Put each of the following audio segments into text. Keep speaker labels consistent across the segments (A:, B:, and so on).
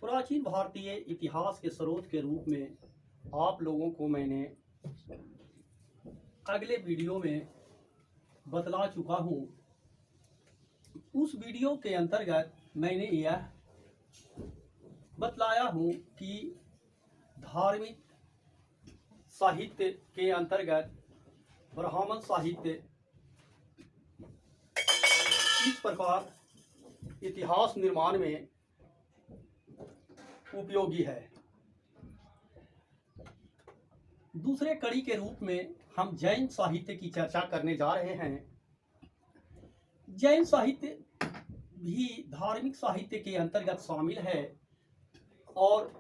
A: प्राचीन भारतीय इतिहास के स्रोत के रूप में आप लोगों को मैंने अगले वीडियो में बतला चुका हूँ। उस वीडियो के अंतर्गत मैंने यह बतलाया हूँ कि धार्मिक साहित्य के अंतर्गत ब्राह्मण साहित्य इस प्रकार इतिहास निर्माण में उपयोगी है। दूसरे कड़ी के रूप में हम जैन साहित्य की चर्चा करने जा रहे हैं। जैन साहित्य भी धार्मिक साहित्य के अंतर्गत शामिल है और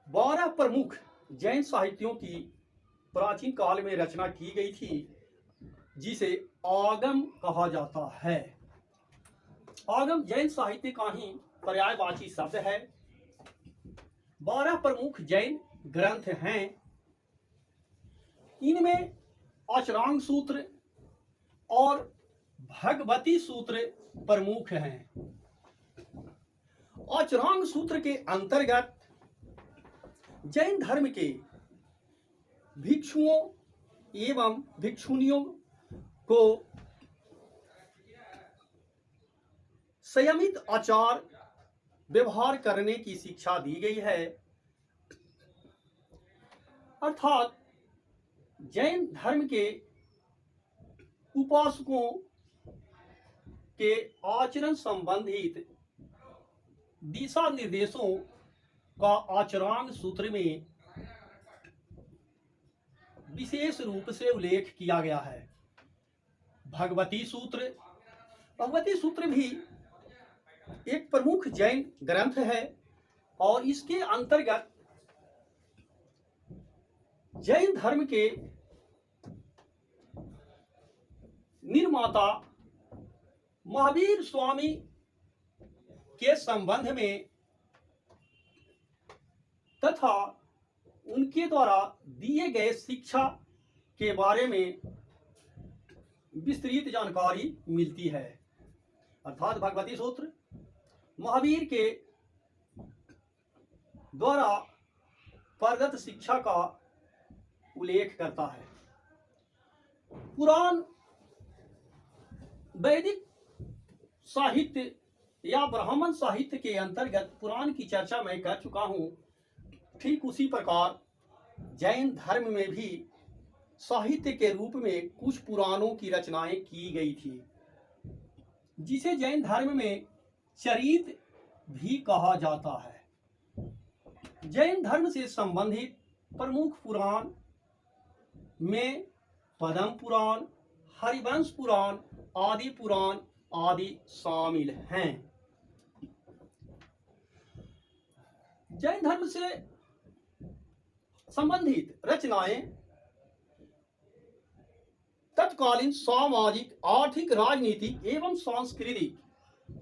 A: 12 प्रमुख जैन साहित्यों की प्राचीन काल में रचना की गई थी, जिसे आगम कहा जाता है। आगम जैन साहित्य का ही पर्यायवाची शब्द है। 12 प्रमुख जैन ग्रंथ हैं। इनमें अष्टांग सूत्र और भगवती सूत्र प्रमुख हैं। अष्टांग सूत्र के अंतर्गत जैन धर्म के भिक्षुओं एवं भिक्षुनियों को संयमित आचार व्यवहार करने की शिक्षा दी गई है। अर्थात जैन धर्म के उपासकों के आचरण संबंधित दिशा निर्देशों का अष्टांग सूत्र में विशेष रूप से उल्लेख किया गया है। भगवती सूत्र भी एक प्रमुख जैन ग्रंथ है और इसके अंतर्गत जैन धर्म के निर्माता महावीर स्वामी के संबंध में तथा उनके द्वारा दिए गए शिक्षा के बारे में विस्तृत जानकारी मिलती है। अर्थात भगवती सूत्र महावीर के द्वारा प्रदत्त शिक्षा का उल्लेख करता है। पुराण वैदिक साहित्य या ब्राह्मण साहित्य के अंतर्गत पुराण की चर्चा मैं कर चुका हूँ। ठीक उसी प्रकार जैन धर्म में भी साहित्य के रूप में कुछ पुराणों की रचनाएं की गई थी, जिसे जैन धर्म में चरित भी कहा जाता है। जैन धर्म से संबंधित प्रमुख पुराण में पद्म पुराण, हरिवंश पुराण, आदि पुराण आदि शामिल हैं। जैन धर्म से संबंधित रचनाएं तत्कालीन सामाजिक, आर्थिक, राजनीतिक एवं सांस्कृतिक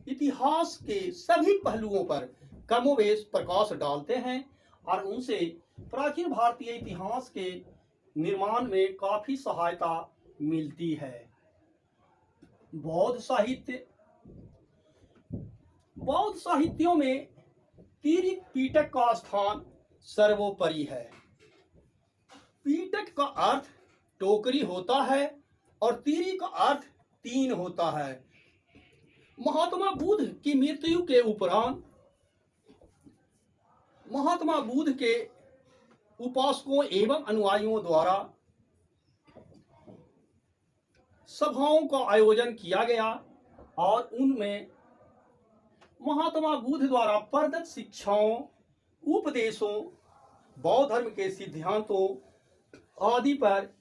A: इतिहास के सभी पहलुओं पर कमोवेश प्रकाश डालते हैं और उनसे प्राचीन भारतीय इतिहास के निर्माण में काफी सहायता मिलती है। बौद्ध साहित्यों में तीरिक पीटक का स्थान सर्वोपरि है। पीटक का अर्थ टोकरी होता है और तीरी का अर्थ तीन होता है। महात्मा बुद्ध की मृत्यु के उपरांत महात्मा बुद्ध के उपासकों एवं अनुयायियों द्वारा सभाओं का आयोजन किया गया और उनमें महात्मा बुद्ध द्वारा प्रदत्त शिक्षाओं, उपदेशों, बौद्ध धर्म के सिद्धांतों आदि पर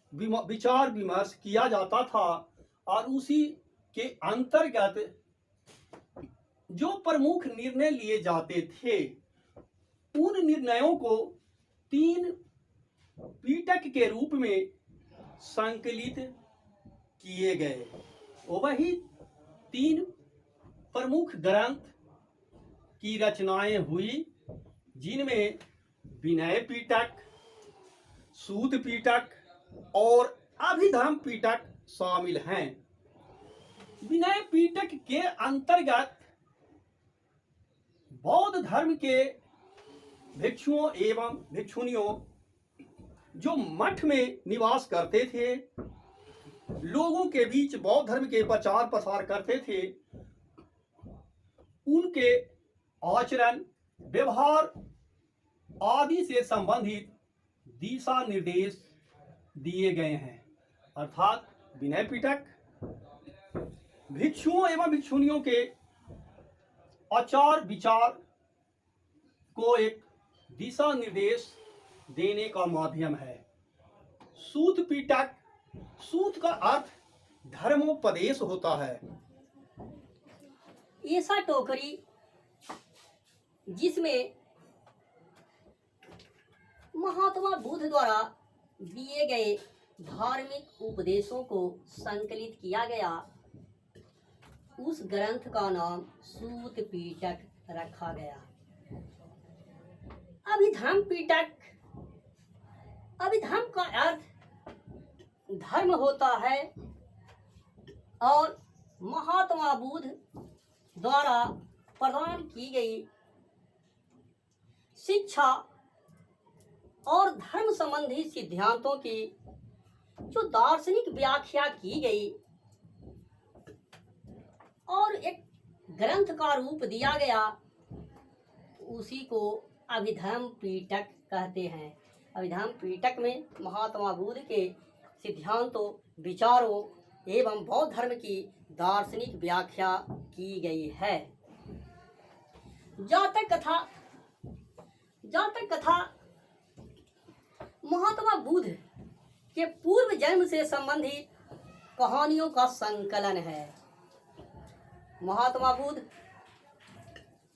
A: विचार विमर्श किया जाता था और उसी के अंतर्गत जो प्रमुख निर्णय लिए जाते थे, उन निर्णयों को तीन पीटक के रूप में संकलित किए गए। वही तीन प्रमुख ग्रंथ की रचनाएं हुई, जिनमें विनय पीटक, सूत पीटक और अभिधर्म पीटक शामिल हैं। विनय पीटक के अंतर्गत बौद्ध धर्म के भिक्षुओं एवं भिक्षुनियों जो मठ में निवास करते थे, लोगों के बीच बौद्ध धर्म के प्रचार प्रसार करते थे, उनके आचरण व्यवहार आदि से संबंधित दिशा निर्देश दिए गए हैं। अर्थात विनय पिटक भिक्षुओं एवं भिक्षुनियों के आचार विचार को एक दिशा निर्देश देने का माध्यम है। सूत पिटक, सूत का अर्थ धर्मोपदेश होता है।
B: ऐसा टोकरी जिसमें महात्मा बुद्ध द्वारा दिए गए धार्मिक उपदेशों को संकलित किया गया, उस ग्रंथ का नाम सूत पिटक रखा गया। अभिधम्म पिटक, अभिधम्म का अर्थ धर्म होता है और महात्मा बुद्ध द्वारा प्रदान की गई शिक्षा और धर्म संबंधी सिद्धांतों की जो दार्शनिक व्याख्या की गई और एक ग्रंथ का रूप दिया गया, उसी को अभिधम्म पिटक कहते हैं। अभिधम्म पिटक में महात्मा बुद्ध के सिद्धांतों, विचारों एवं बौद्ध धर्म की दार्शनिक व्याख्या की गई है। जातक कथा महात्मा बुद्ध के पूर्व जन्म से संबंधित कहानियों का संकलन है। महात्मा बुद्ध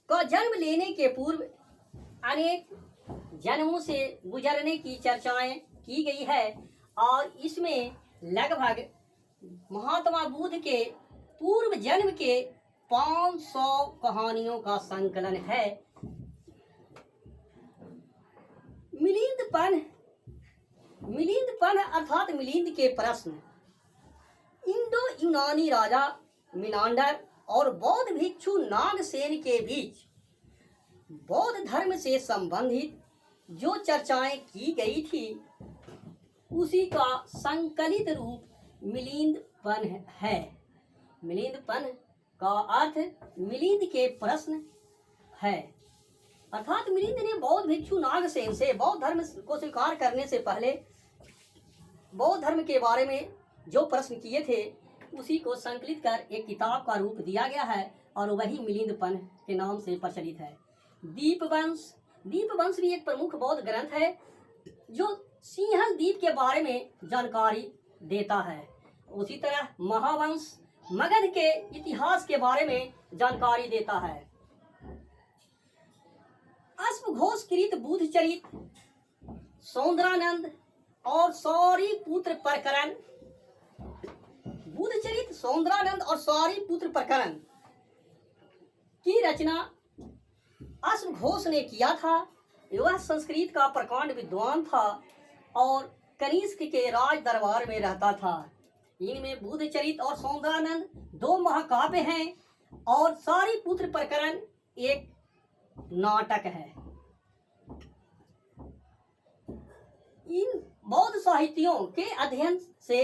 B: का जन्म लेने के पूर्व अनेक जन्मों से गुजरने की चर्चाएं की गई है और इसमें लगभग महात्मा बुद्ध के पूर्व जन्म के 500 कहानियों का संकलन है। मिलिंदपन अर्थात मिलिंद के प्रश्न इंडो यूनानी राजा मिनांडर और बौद्ध भिक्षु नागसेन के बीच बौद्ध धर्म से संबंधित जो चर्चाएं की गई थी, उसी का संकलित रूप मिलिंदपन है। मिलिंदपन का अर्थ मिलिंद के प्रश्न है। अर्थात मिलिंद ने बौद्ध भिक्षु नागसेन से बौद्ध धर्म को स्वीकार करने से पहले बौद्ध धर्म के बारे में जो प्रश्न किए थे, उसी को संकलित कर एक किताब का रूप दिया गया है और वही मिलिंदपन के नाम से प्रचलित है। दीपवंश भी एक प्रमुख बौद्ध ग्रंथ है जो सिंहल द्वीप के बारे में जानकारी देता है। उसी तरह महावंश मगध के इतिहास के बारे में जानकारी देता है। अश्वघोषकृत बुद्धचरित, सौंदरानंद और सौरीपुत्र प्रकरण, बुद्धचरित, सौंदरानंद और सौरीपुत्र प्रकरण की रचना अश्वघोष ने किया था। वह संस्कृत का प्रकांड विद्वान था और कनिष्क के राज दरबार में रहता था। इनमें बुद्धचरित और सौंदरानंद 2 महाकाव्य हैं और सौरीपुत्र प्रकरण एक नाटक है। इन बौद्ध साहित्यों के अध्ययन से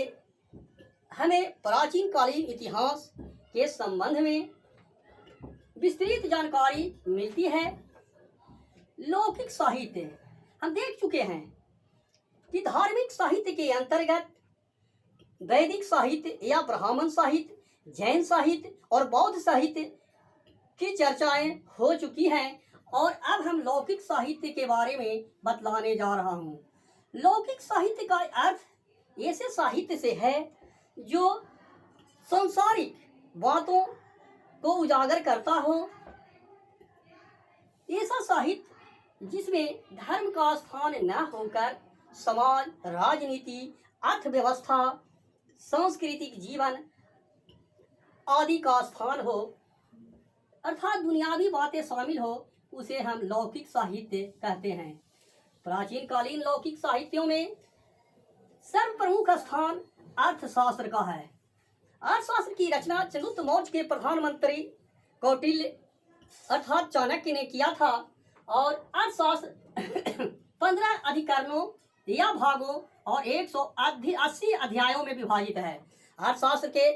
B: हमें प्राचीन कालीन इतिहास के संबंध में विस्तृत जानकारी मिलती है। लौकिक साहित्य हम देख चुके हैं कि धार्मिक साहित्य के अंतर्गत वैदिक साहित्य या ब्राह्मण साहित्य, जैन साहित्य और बौद्ध साहित्य की चर्चाएं हो चुकी हैं और अब हम लौकिक साहित्य के बारे में बतलाने जा रहा हूं। लौकिक साहित्य का अर्थ ऐसे साहित्य से है जो सांसारिक बातों को उजागर करता हो। ऐसा साहित्य जिसमें धर्म का स्थान न होकर समाज, राजनीति, अर्थव्यवस्था, सांस्कृतिक जीवन आदि का स्थान हो, अर्थात दुनियावी बातें शामिल हो, उसे हम लौकिक साहित्य कहते हैं। प्राचीन कालीन लौकिक साहित्यों में सर्व प्रमुख स्थान अर्थशास्त्र का है। अर्थशास्त्र की रचना चंद्रगुप्त मौर्य के प्रधानमंत्री कौटिल्य अर्थात चाणक्य ने किया था। और अर्थशास्त्र 15 अधिकरणों या भागों और 180 अध्यायों में विभाजित है। अर्थशास्त्र के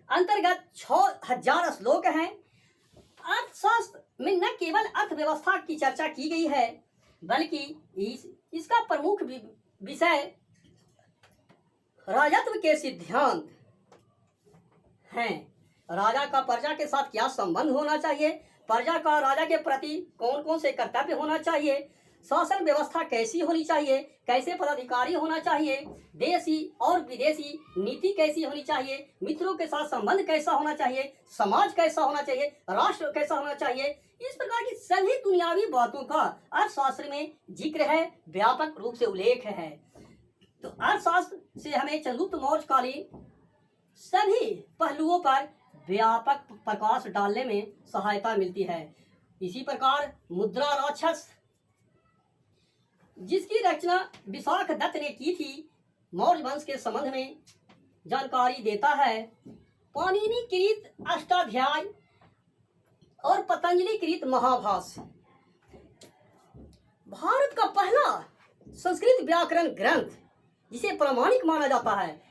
B: अंतर्गत 6000 श्लोक हैं। अर्थशास्त्र में न केवल अर्थव्यवस्था की चर्चा की गई है, बल्कि इसका प्रमुख विषय राजत्व के सिद्धांत हैं। राजा का प्रजा के साथ क्या संबंध होना चाहिए, प्रजा का राजा के प्रति कौन कौन से कर्तव्य होना चाहिए, शासन व्यवस्था कैसी होनी चाहिए, कैसे पदाधिकारी होना चाहिए, देशी और विदेशी नीति कैसी होनी चाहिए, मित्रों के साथ संबंध कैसा होना चाहिए, समाज कैसा होना चाहिए, राष्ट्र कैसा होना चाहिए, इस प्रकार की सभी दुनियावी बातों का अर्थशास्त्र में जिक्र है, व्यापक रूप से उल्लेख है। तो अर्थशास्त्र से हमें चंद्रगुप्त मौर्य कालीन सभी पहलुओं पर व्यापक प्रकाश डालने में सहायता मिलती है। इसी प्रकार मुद्रा राक्षस, जिसकी रचना विशाख दत्त ने की थी, मौर्य वंश के संबंध में जानकारी देता है। पाणिनि कृत अष्टाध्याय और पतंजलि कृत महाभाष्य भारत का पहला संस्कृत व्याकरण ग्रंथ जिसे प्रामाणिक माना जाता है,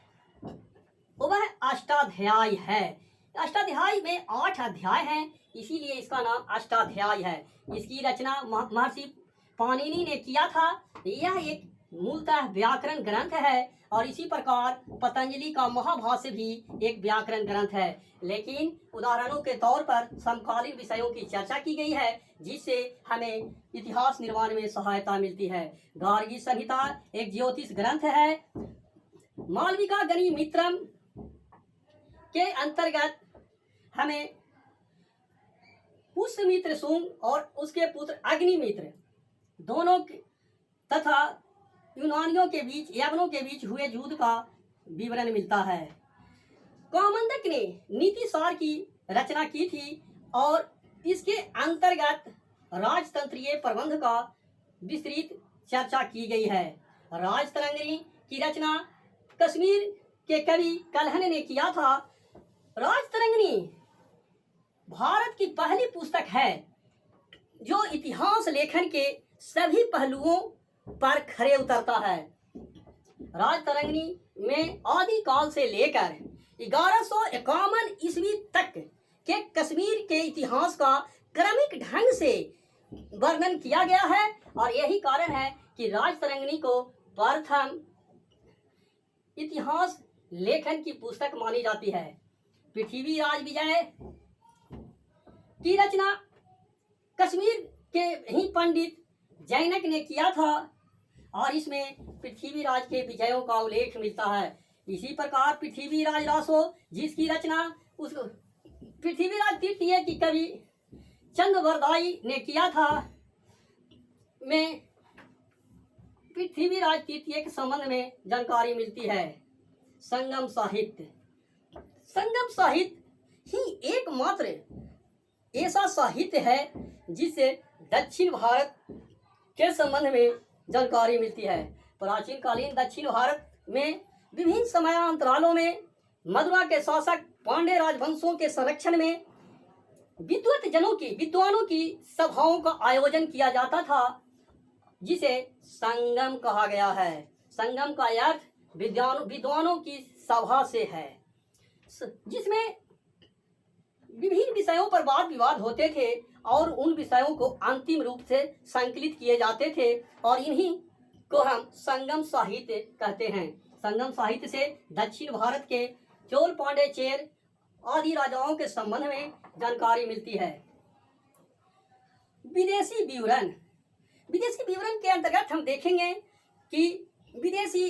B: वह अष्टाध्याय है। अष्टाध्याय में 8 अध्याय हैं, इसीलिए इसका नाम अष्टाध्याय है। इसकी रचना महर्षि पाणिनि ने किया था। यह एक मूलतः व्याकरण ग्रंथ है और इसी प्रकार पतंजलि का महाभाष्य भी एक व्याकरण ग्रंथ है। लेकिन उदाहरणों के तौर पर समकालीन विषयों की चर्चा की गई है, जिससे हमें इतिहास निर्माण में सहायता मिलती है। गार्गी संहिता एक ज्योतिष ग्रंथ है। मालविका गणिमित्रम के अंतर्गत हमें पुष्यमित्र शुंग और उसके पुत्र अग्निमित्र दोनों तथा यूनानियों के बीच, यवनों के बीच हुए युद्ध का विवरण मिलता है। कौमंदक ने नीतिसार की रचना की थी और इसके अंतर्गत राजतंत्रीय प्रबंध का विस्तृत चर्चा की गई है। राजतरंगिणी की रचना कश्मीर के कवि कल्हण ने किया था। राजतरंगिणी भारत की पहली पुस्तक है जो इतिहास लेखन के सभी पहलुओं पर खरे उतरता है। राजतरंगिणी में आदि काल से लेकर 1151 ईस्वी तक के कश्मीर के इतिहास का क्रमिक ढंग से वर्णन किया गया है और यही कारण है कि राजतरंगिणी को प्रथम इतिहास लेखन की पुस्तक मानी जाती है। पृथ्वीराज विजय की रचना कश्मीर के ही पंडित जैनक ने किया था और इसमें पृथ्वीराज के विजयों का उल्लेख मिलता है। इसी प्रकार पृथ्वीराज रासो, जिसकी रचना उस पृथ्वीराज तृतीय की कवि चंद्रवरदाई ने किया था, में पृथ्वीराज तृतीय के संबंध में जानकारी मिलती है। संगम साहित्य, संगम साहित्य ही एकमात्र ऐसा साहित्य है जिससे दक्षिण भारत के संबंध में जानकारी मिलती है। प्राचीन कालीन दक्षिण भारत में विभिन्न समयांतरालों में मदुरा के शासक पांड्य राजवंशों के संरक्षण में विद्वानों की सभाओं का आयोजन किया जाता था, जिसे संगम कहा गया है। संगम का अर्थ विद्वानों की सभा से है, जिसमें विभिन्न विषयों पर वाद विवाद होते थे और उन विषयों को अंतिम रूप से संकलित किए जाते थे और इन्हीं को हम संगम साहित्य कहते हैं। संगम साहित्य से दक्षिण भारत के चोल, पांड्य, चेर आदि राजाओं के संबंध में जानकारी मिलती है। विदेशी विवरण, विदेशी विवरण के अंतर्गत हम देखेंगे कि विदेशी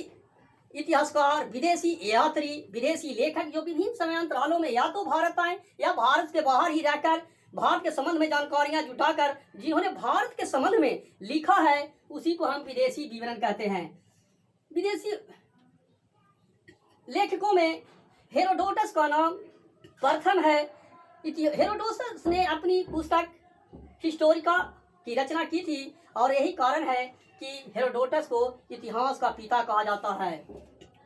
B: इतिहासकार, विदेशी यात्री, विदेशी लेखक जो विभिन्न समयांतरालों में या तो भारत आए या भारत के बाहर ही रहकर भारत के संबंध में जानकारियां जुटाकर जिन्होंने भारत के संबंध में लिखा है, उसी को हम विदेशी विवरण कहते हैं। विदेशी लेखकों में हेरोडोटस का नाम प्रथम है। हेरोडोटस ने अपनी पुस्तक हिस्टोरिका की रचना की थी और यही कारण है कि हेरोडोटस को इतिहास का पिता कहा जाता है।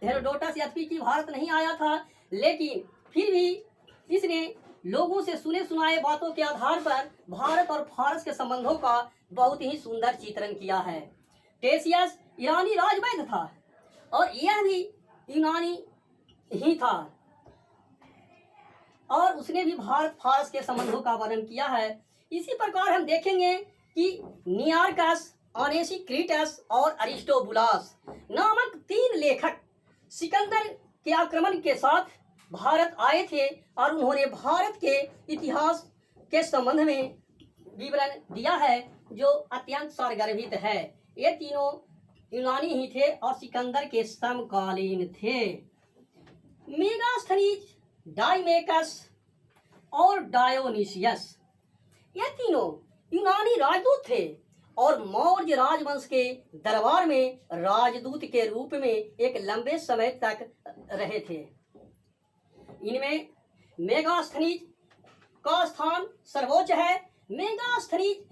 B: हेरोडोटस यद्यपि कि भारत नहीं आया था, लेकिन फिर भी इसने लोगों से सुने सुनाए बातों के आधार पर भारत और फारस के संबंधों का बहुत ही सुंदर चित्रण किया है। टेसियस ईरानी राजवैद्य था और यह भी यूनानी ही था और उसने भी भारत फारस के संबंधों का वर्णन किया है। इसी प्रकार हम देखेंगे कि नियार्कस, ऑनेसिक्रिटस और अरिस्टोबुलास नामक 3 लेखक सिकंदर के आक्रमण के साथ भारत आए थे और उन्होंने भारत के इतिहास के संबंध में विवरण दिया है जो अत्यंत सारगर्भित है। ये तीनों यूनानी ही थे और सिकंदर के समकालीन थे। मेगास्थनीज, डाइमेकस और डायोनिसियस ये तीनों यूनानी राजदूत थे और मौर्य राजवंश के दरबार में राजदूत के रूप में एक लंबे समय तक रहे थे। इनमें मेगास्थनीज का स्थान सर्वोच्च है। मेगास्थनीज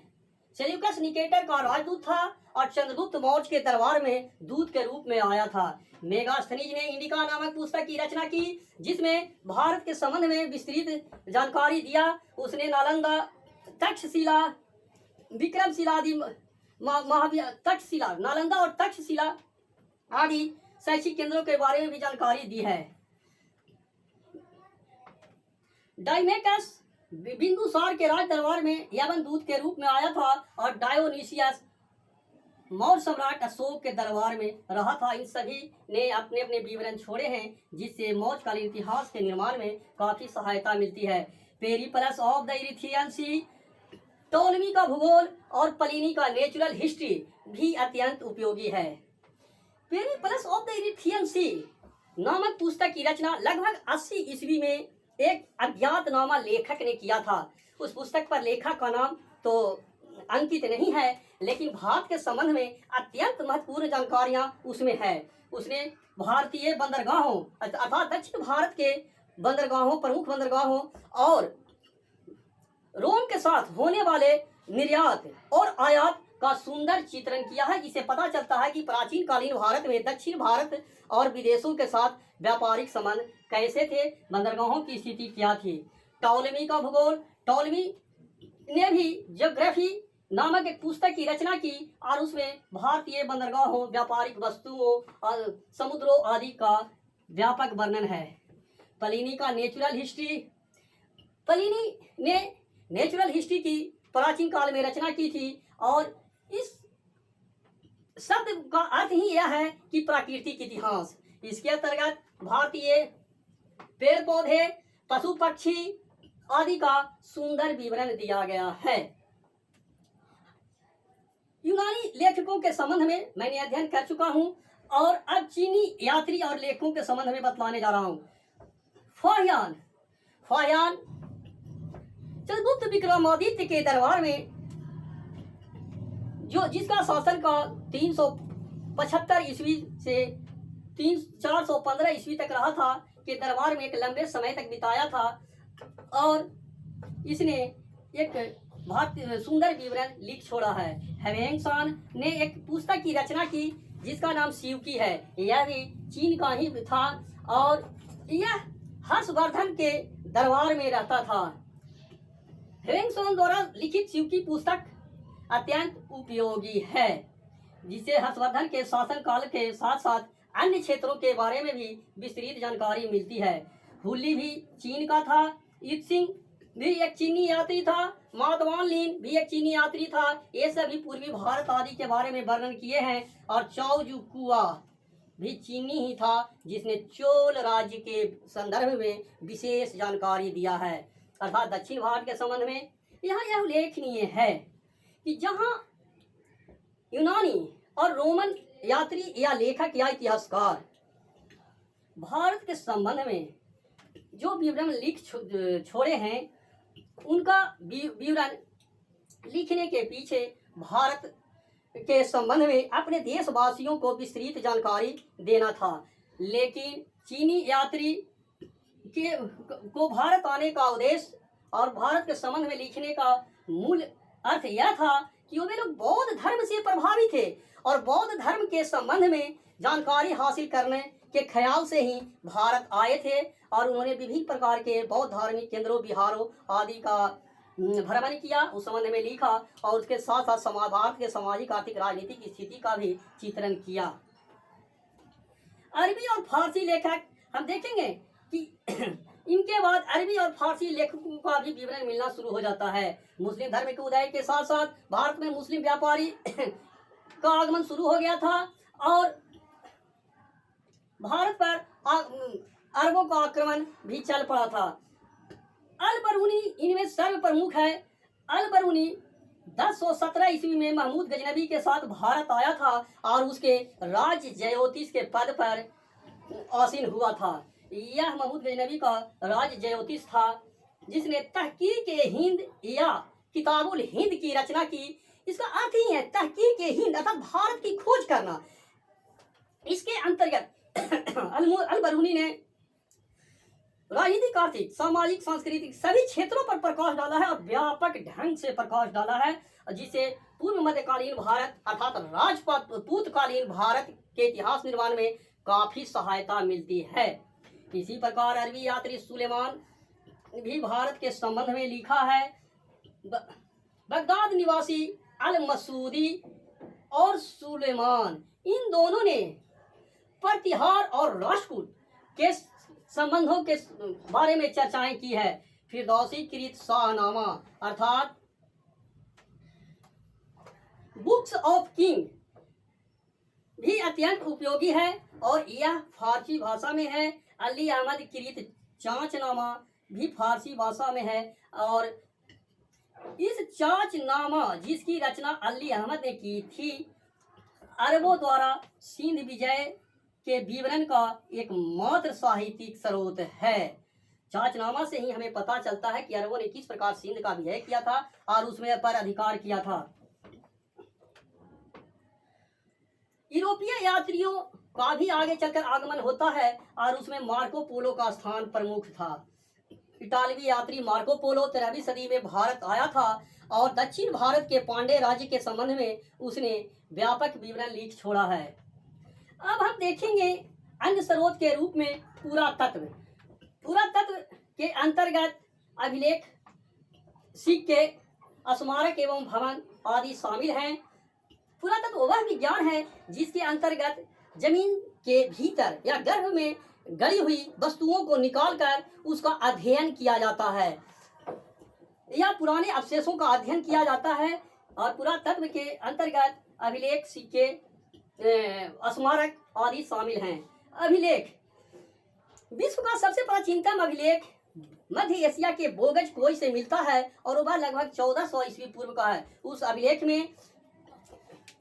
B: सेल्यूकस निकेटर का राजदूत था और चंद्रगुप्त मौर्य के दरबार में दूत के रूप में आया था। मेगास्थनीज ने इंडिका नामक पुस्तक की रचना की जिसमें भारत के संबंध में विस्तृत जानकारी दिया। उसने नालंदा, तक्षशिला, विक्रमशिला आदि तक्षशिला, नालंदा और तक्षशिला आदि शैक्षिक केंद्रों के बारे में भी जानकारी दी है। डाइमेकस बिंदुसार के राज दरबार में यवन दूत के रूप में आया था और डायोनिसियस मौर्य सम्राट अशोक के दरबार में रहा था। इन सभी ने अपने अपने विवरण छोड़े हैं जिससे मौर्यकालीन इतिहास के निर्माण में काफी सहायता मिलती है। Periplus of the Erythraean Sea, Ptolemy का भूगोल और प्लिनी का नेचुरल हिस्ट्री भी अत्यंत उपयोगी है। पेरिप्लस ऑफ द इरिथियन सी नामक पुस्तक की रचना लगभग 80 ईस्वी में एक अज्ञातनामा लेखक ने किया था। उस पुस्तक पर लेखक का नाम तो अंकित नहीं है लेकिन भारत के संबंध में अत्यंत महत्वपूर्ण जानकारियां उसमें है। उसने भारतीय बंदरगाहों अर्थात दक्षिण भारत के बंदरगाहों, प्रमुख बंदरगाहों और रोम के साथ होने वाले निर्यात और आयात का सुंदर चित्रण किया है जिसे पता चलता है कि प्राचीन कालीन भारत में दक्षिण भारत और विदेशों के साथ व्यापारिक संबंध कैसे थे, बंदरगाहों की स्थिति क्या थी। टॉलेमी का भूगोल, टॉलेमी ने भी ज्योग्राफी नामक एक पुस्तक की रचना की और उसमें भारतीय बंदरगाहों, व्यापारिक वस्तुओं और समुद्रों आदि का व्यापक वर्णन है। प्लिनी का नेचुरल हिस्ट्री, प्लिनी ने नेचुरल हिस्ट्री की प्राचीन काल में रचना की थी और इस शब्द का अर्थ ही यह है कि प्राकृतिक इतिहास। इसके अंतर्गत भारतीय पेड़ पौधे, पशु पक्षी आदि का सुंदर विवरण दिया गया है। यूनानी लेखकों के संबंध में मैंने अध्ययन कर चुका हूं और अब चीनी यात्री और लेखकों के संबंध में बतलाने जा रहा हूं। फाहियान चंद्रगुप्त विक्रमादित्य के दरबार में जिसका शासन का 375 ईस्वी से 415 ईस्वी तक रहा था, के दरबार में एक लंबे समय तक बिताया था और इसने एक बहुत सुंदर विवरण लिख छोड़ा है। हेवेंगसान ने एक पुस्तक की रचना की जिसका नाम शिवकी है। यह भी चीन का ही था और यह हर्षवर्धन के दरबार में रहता था। हेवेंगसान द्वारा लिखित शिवकी पुस्तक अत्यंत उपयोगी है जिसे हर्षवर्धन के शासनकाल के साथ साथ अन्य क्षेत्रों के बारे में भी विस्तृत जानकारी मिलती है। हुल्ली भी चीन का था, इत्सिंग भी एक चीनी यात्री था, मातवान लिन भी एक चीनी यात्री था। ये सभी पूर्वी भारत आदि के बारे में वर्णन किए हैं और चाओजुकुआ भी चीनी ही था जिसने चोल राज्य के संदर्भ में विशेष जानकारी दिया है। अर्थात दक्षिण भारत के संबंध में यहाँ यह उल्लेखनीय है कि जहाँ यूनानी और रोमन यात्री या लेखक या इतिहासकार भारत के संबंध में जो विवरण लिख छोड़े हैं उनका विवरण लिखने के पीछे भारत के संबंध में अपने देशवासियों को विस्तृत जानकारी देना था। लेकिन चीनी यात्री को भारत आने का उद्देश्य और भारत के संबंध में लिखने का मूल अर्थ यह था कि वे लोग बौद्ध धर्म से प्रभावित थे और बौद्ध धर्म के संबंध में जानकारी हासिल करने के ख्याल से ही भारत आए थे और उन्होंने विभिन्न प्रकार के बौद्ध धार्मिक केंद्रों, विहारों आदि का भ्रमण किया, उस संबंध में लिखा और उसके साथ साथ भारत के सामाजिक, आर्थिक, राजनीतिक स्थिति का भी चित्रण किया। अरबी और फारसी लेखक हम देखेंगे कि इनके बाद अरबी और फारसी लेखकों का भी विवरण मिलना शुरू हो जाता है। मुस्लिम धर्म के उदय के साथ साथ भारत में मुस्लिम व्यापारी का आगमन शुरू हो गया था और भारत पर अरबों का आक्रमण भी चल पड़ा था। अल बरूनी इनमें सर्वप्रमुख है। अल बरूनी 1017 ईस्वी में महमूद गजनबी के साथ भारत आया था और उसके राज ज्योतिष के पद पर आसीन हुआ था। यह महमूद गजनबी का राज ज्योतिष था जिसने तहकीक हिंद या किताबुल हिंद की रचना की। इसका अर्थ ही है तहकीक हिंद अर्थात भारत की खोज करना। इसके अंतर्गत अल बरूनी ने राजनीतिक, आर्थिक, सामाजिक, सांस्कृतिक सभी क्षेत्रों पर प्रकाश डाला है और व्यापक ढंग से प्रकाश डाला है, जिसे पूर्व मध्यकालीन भारत अर्थात राजपूतकालीन भारत के इतिहास निर्माण में काफी सहायता मिलती है। इसी प्रकार अरबी यात्री सुलेमान भी भारत के संबंध में लिखा है। बगदाद निवासी अल मसूदी और सुलेमान इन दोनों ने प्रतिहार और राष्ट्रकूट के संबंधों के बारे में चर्चाएं की है। फिरदौसी कृत शाहनामा अर्थात बुक्स ऑफ किंग भी अत्यंत उपयोगी है और यह फारसी भाषा में है। अली अहमद कृत चाचनामा भी फारसी भाषा में है और इस चाचनामा जिसकी रचना अली अहमद ने की थी अरबों द्वारा सिंध विजय के विवरण का एक मात्र साहित्यिक स्रोत है। चाचनामा से ही हमें पता चलता है कि अरबों ने किस प्रकार सिंध का विजय किया था और उसमें पर अधिकार किया था। यूरोपीय यात्रियों का भी आगे चलकर आगमन होता है और उसमें मार्को पोलो का स्थान प्रमुख था। इटालवी यात्री मार्को पोलो 13वीं सदी में भारत आया था और दक्षिण भारत के पांड्य राज्य के संबंध में उसने व्यापक विवरण लिख छोड़ा है। अब हम देखेंगे अन्य स्रोत के रूप में पुरातत्व। पुरातत्व के अंतर्गत अभिलेख, सिक्के, स्मारक एवं भवन आदि शामिल हैं। पुरातत्व वह विज्ञान है जिसके अंतर्गत जमीन के भीतर या गर्भ में गड़ी हुई वस्तुओं को निकालकर उसका अध्ययन किया जाता है या पुराने अवशेषों का अध्ययन किया जाता है। और पुरातत्व के अंतर्गत अभिलेख, सिक्के, स्मारक आदि शामिल हैं। अभिलेख विश्व का सबसे प्राचीनतम अभिलेख मध्य एशिया के बोगज कोई से मिलता है और वह लगभग 1400 ईस्वी पूर्व का है। उस अभिलेख में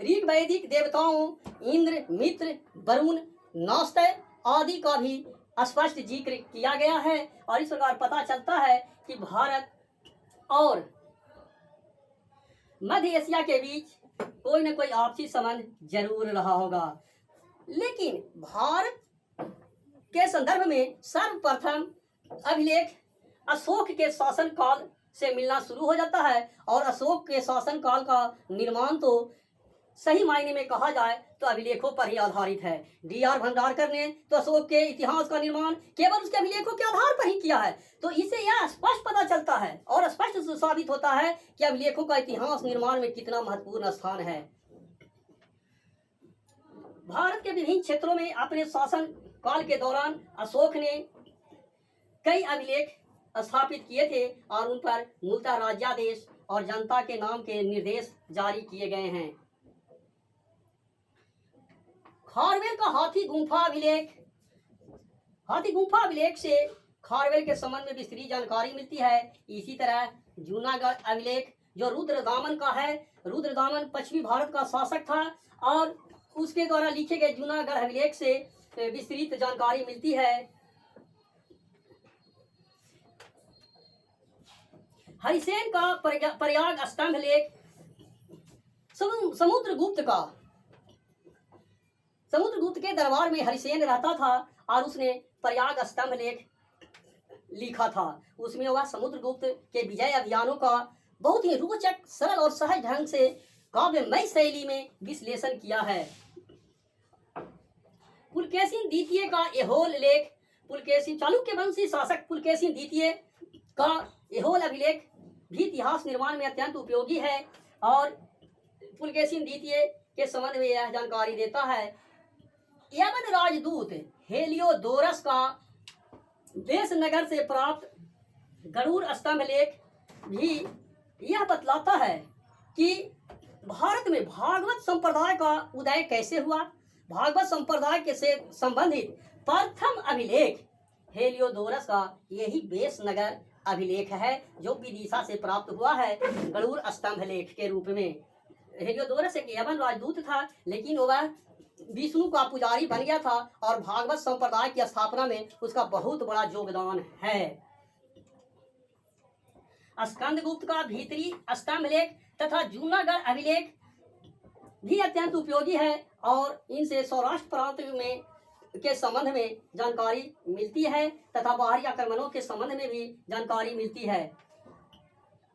B: ऋग वैदिक देवताओं इंद्र, मित्र, वरुण, नास्ते आदि का भी स्पष्ट जिक्र किया गया है और इस प्रकार पता चलता है कि भारत और मध्य एशिया के बीच कोई न कोई आपसी संबंध जरूर रहा होगा। लेकिन भारत के संदर्भ में सर्वप्रथम अभिलेख अशोक के शासन काल से मिलना शुरू हो जाता है और अशोक के शासन काल का निर्माण तो सही मायने में कहा जाए तो अभिलेखों पर ही आधारित है। D.R. भंडारकर ने तो अशोक के इतिहास का निर्माण केवल उसके अभिलेखों के आधार पर ही किया है। तो इससे यह स्पष्ट पता चलता है और स्पष्ट साबित होता है कि अभिलेखों का इतिहास निर्माण में कितना महत्वपूर्ण स्थान है। भारत के विभिन्न क्षेत्रों में अपने शासन काल के दौरान अशोक ने कई अभिलेख स्थापित किए थे और उन पर मूलतः राज्यादेश और जनता के नाम के निर्देश जारी किए गए हैं। खारवेल का हाथी गुंफा अभिलेख, हाथी गुंफा अभिलेख से खारवेल के संबंध में विस्तृत जानकारी मिलती है। इसी तरह जूनागढ़ अभिलेख जो रुद्रदामन का है, रुद्रदामन पश्चिमी भारत का शासक था और उसके द्वारा लिखे गए जूनागढ़ अभिलेख से विस्तृत जानकारी मिलती है। हरिसेन का प्रयाग स्तंभ लेख समुद्रगुप्त के दरबार में हरिसेन रहता था और उसने प्रयाग स्तंभ लेख लिखा था। उसमें वह समुद्रगुप्त के विजय अभियानों का बहुत ही रोचक, सरल और सहज ढंग से काव्यमय शैली में विश्लेषण किया है। पुलकेशिन द्वितीय का एहोल लेख पुलकेशिन चालुक्य वंशी शासक पुलकेशिन द्वितीय का एहोल अभिलेख भी इतिहास निर्माण में अत्यंत उपयोगी है और पुलकेशिन द्वितीय के संबंध में यह जानकारी देता है। यवन राजदूत हेलियोडोरस का देश नगर से प्राप्त गरुड़ स्तंभ लेख भी यह बतलाता है कि भारत में भागवत संप्रदाय का उदय कैसे हुआ। भागवत संप्रदाय के से संबंधित प्रथम अभिलेख हेलियोडोरस का यही बेस नगर अभिलेख है जो विदिशा से प्राप्त हुआ है गरुड़ स्तंभ लेख के रूप में। हेलियोडोरस एक यवन राजदूत था, लेकिन वह विष्णु का पुजारी बन गया था और भागवत संप्रदाय की स्थापना में उसका बहुत बड़ा योगदान है। स्कंदगुप्त का भीतरी स्तंभ लेख तथा जूनागढ़ अभिलेख भी अत्यंत उपयोगी है और इनसे सौराष्ट्र प्रांत में के संबंध में जानकारी मिलती है तथा बाहरी आक्रमणों के संबंध में भी जानकारी मिलती है।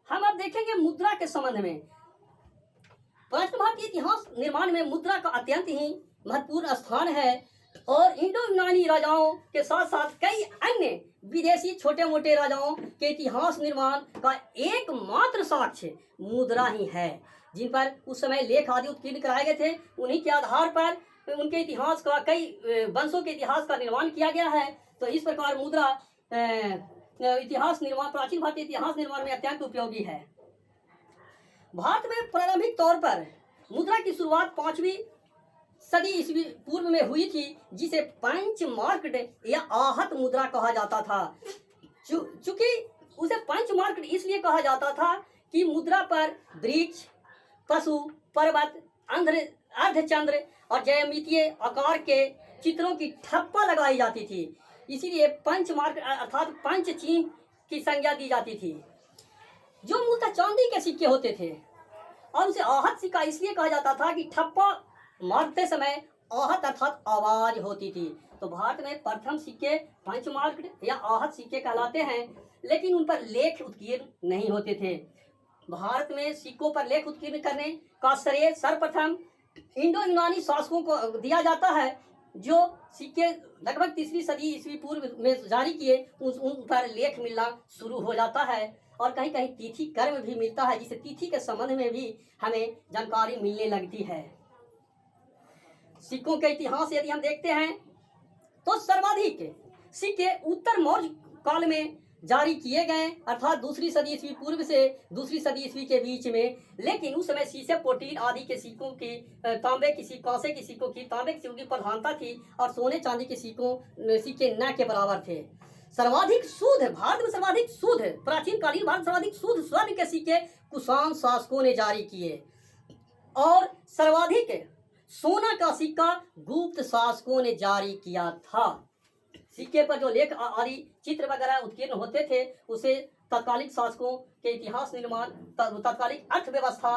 B: हम अब देखेंगे मुद्रा के संबंध में। प्राचीन भारतीय इतिहास निर्माण में मुद्रा का अत्यंत ही महत्वपूर्ण स्थान है और इंडो यूनानी राजाओं के साथ साथ कई अन्य विदेशी छोटे मोटे राजाओं के इतिहास निर्माण का एकमात्र साक्ष्य मुद्रा ही है, जिन पर उस समय लेख आदि उत्कीर्ण कराए गए थे। उन्हीं के आधार पर उनके इतिहास का कई वंशों के इतिहास का निर्माण किया गया है। तो इस प्रकार मुद्रा इतिहास निर्माण प्राचीन भारतीय इतिहास निर्माण में अत्यंत उपयोगी है। भारत में प्रारंभिक तौर पर मुद्रा की शुरुआत 5वीं सदी ईस्वी पूर्व में हुई थी, जिसे पंच मार्क्ड या आहत मुद्रा कहा जाता था। चूंकि उसे पंच मार्क्ड इसलिए कहा जाता था कि मुद्रा पर वृक्ष, पशु, पर्वत, अर्धचंद्र और ज्यामितीय आकार के चित्रों की ठप्पा लगाई जाती थी, इसीलिए पंच मार्क अर्थात पंच चिन्ह की संज्ञा दी जाती थी, जो मूलतः चांदी के सिक्के होते थे। और उसे आहत सिक्का इसलिए कहा जाता था कि ठप्पा मारते समय आहत अर्थात आवाज होती थी। तो भारत में प्रथम सिक्के पंच मार्क्ड या आहत सिक्के कहलाते हैं, लेकिन उन पर लेख उत्कीर्ण नहीं होते थे। भारत में सिक्कों पर लेख उत्कीर्ण करने का श्रेय सर्वप्रथम इंडो यूनानी शासकों को दिया जाता है, जो सिक्के लगभग 3वीं सदी ईस्वी पूर्व में जारी किए, उन पर लेख मिलना शुरू हो जाता है। और कहीं कहीं तिथि कर्म भी मिलता है, जिससे तिथि के संबंध में भी हमें जानकारी मिलने लगती है। सिक्कों के इतिहास यदि हम देखते हैं तो सर्वाधिक सिक्के उत्तर मौर्य काल में जारी किए गए, अर्थात 2री सदी ईस्वी पूर्व से 2री सदी ईस्वी के बीच में। लेकिन उस समय शीशे, पोटीन आदि के सिक्कों की, तांबे की कांसे की सिक्कों की, तांबे की सिक्कों की प्रधानता थी और सोने चांदी के सिक्के न के बराबर थे। सर्वाधिक शुद्ध भारत में सर्वाधिक शुद्ध प्राचीन कालीन भारत सर्वाधिक शुद्ध स्वर्ण के सिक्के कुषाण शासकों ने जारी किए और सर्वाधिक सोना का सिक्का गुप्त शासकों ने जारी किया था। सिक्के पर जो लेख आदि चित्र वगैरह उत्कीर्ण होते थे, उसे तत्कालिक शासकों के इतिहास निर्माण, तत्कालिक अर्थव्यवस्था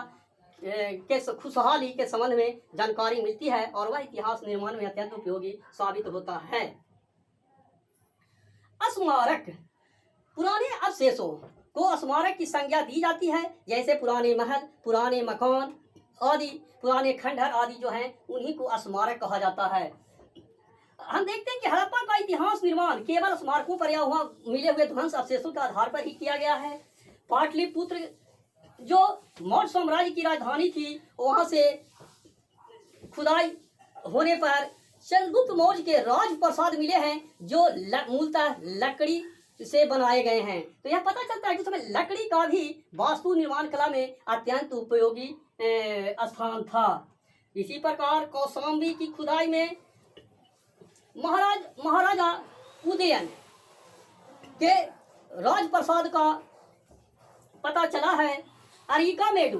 B: के खुशहाली के संबंध में जानकारी मिलती है और वह इतिहास निर्माण में अत्यंत उपयोगी साबित होता है। स्मारक, पुराने अवशेषों को स्मारक की संज्ञा दी जाती है, जैसे पुराने महल, पुराने मकान आदि, पुराने खंडहर आदि जो हैं, उन्हीं को स्मारक कहा जाता है। हम देखते हैं कि हड़प्पा का इतिहास निर्माण केवल स्मारकों पर या वहाँ मिले हुए ध्वंस अवशेषों के आधार पर ही किया गया है। पाटलिपुत्र जो मौर्य साम्राज्य की राजधानी थी, वहाँ से खुदाई होने पर चंद्रगुप्त मौर्य के राजप्रसाद मिले हैं, जो मूलतः लकड़ी से बनाए गए हैं। तो यह पता चलता है कि उस समय लकड़ी का भी वास्तु निर्माण कला में अत्यंत उपयोगी स्थान था। इसी प्रकार कौशाम्बी की खुदाई में महाराजा उदयन के राजप्रसाद का पता चला है। अरिकामेडु,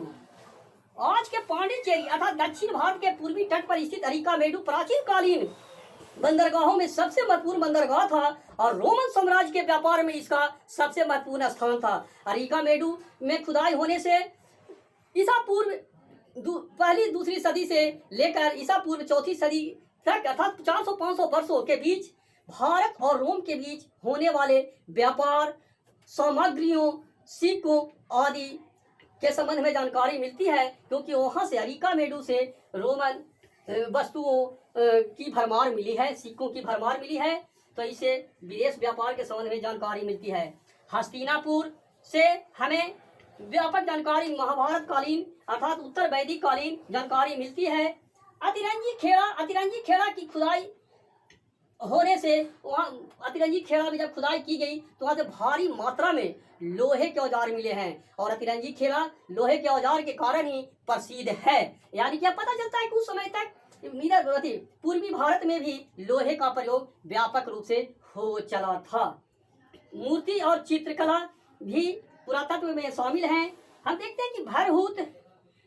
B: आज के पांडिचेरी अर्थात दक्षिण भारत के पूर्वी तट पर स्थित अरिकामेडु प्राचीन कालीन बंदरगाहों में सबसे महत्वपूर्ण बंदरगाह था और रोमन साम्राज्य के व्यापार में इसका सबसे महत्वपूर्ण स्थान था। अरिकामेडु में खुदाई होने से ईसा पूर्व पहली 2री सदी से लेकर ईसा पूर्व 4वीं सदी तक अर्थात 400-500 वर्षों के बीच भारत और रोम के बीच होने वाले व्यापार, सामग्रियों, सिक्कों आदि के संबंध में जानकारी मिलती है, क्योंकि वहाँ से अरिकामेडु से रोमन वस्तुओं की भरमार मिली है, सिक्कों की भरमार मिली है। तो इससे विदेश व्यापार के संबंध में जानकारी मिलती है। हस्तिनापुर से हमें व्यापक जानकारी महाभारत कालीन अर्थात उत्तर वैदिक कालीन जानकारी मिलती है। अतिरंजी खेड़ा की खुदाई होने से वहाँ अतिरंजी खेड़ा में जब खुदाई की गई तो वहाँ से भारी मात्रा में लोहे के औजार मिले हैं और अतिरंजी खेड़ा लोहे के औजार के कारण ही प्रसिद्ध है। यानी कि पता चलता है कि उस समय तक पूर्वी भारत में भी लोहे का प्रयोग व्यापक रूप से हो चला था। मूर्ति और चित्रकला भी पुरातत्व में शामिल हैं। हम देखते हैं कि भरहुत,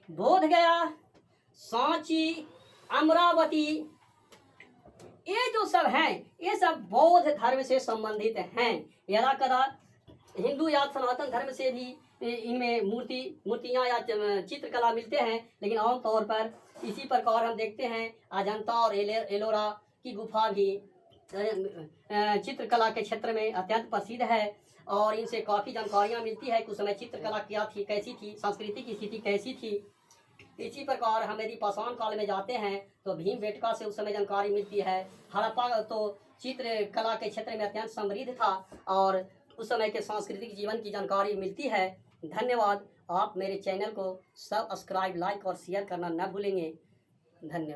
B: बोधगया, सांची, अमरावती, ये जो सब हैं ये सब बौद्ध धर्म से संबंधित हैं। यदा कदा हिंदू या सनातन धर्म से भी इनमें मूर्तियाँ या चित्रकला मिलते हैं, लेकिन आमतौर पर इसी प्रकार हम देखते हैं अजंता और एलोरा की गुफा भी चित्रकला के क्षेत्र में अत्यंत प्रसिद्ध है और इनसे काफ़ी जानकारियाँ मिलती है कि उस समय चित्रकला क्या थी, कैसी थी, संस्कृति की स्थिति कैसी थी। इसी प्रकार हम यदि पाषाण काल में जाते हैं तो भीमबेटका से उस समय जानकारी मिलती है। हड़प्पा तो चित्रकला के क्षेत्र में अत्यंत समृद्ध था और उस समय के सांस्कृतिक जीवन की जानकारी मिलती है। धन्यवाद। आप मेरे चैनल को सब्सक्राइब, लाइक और शेयर करना न भूलेंगे। धन्यवाद।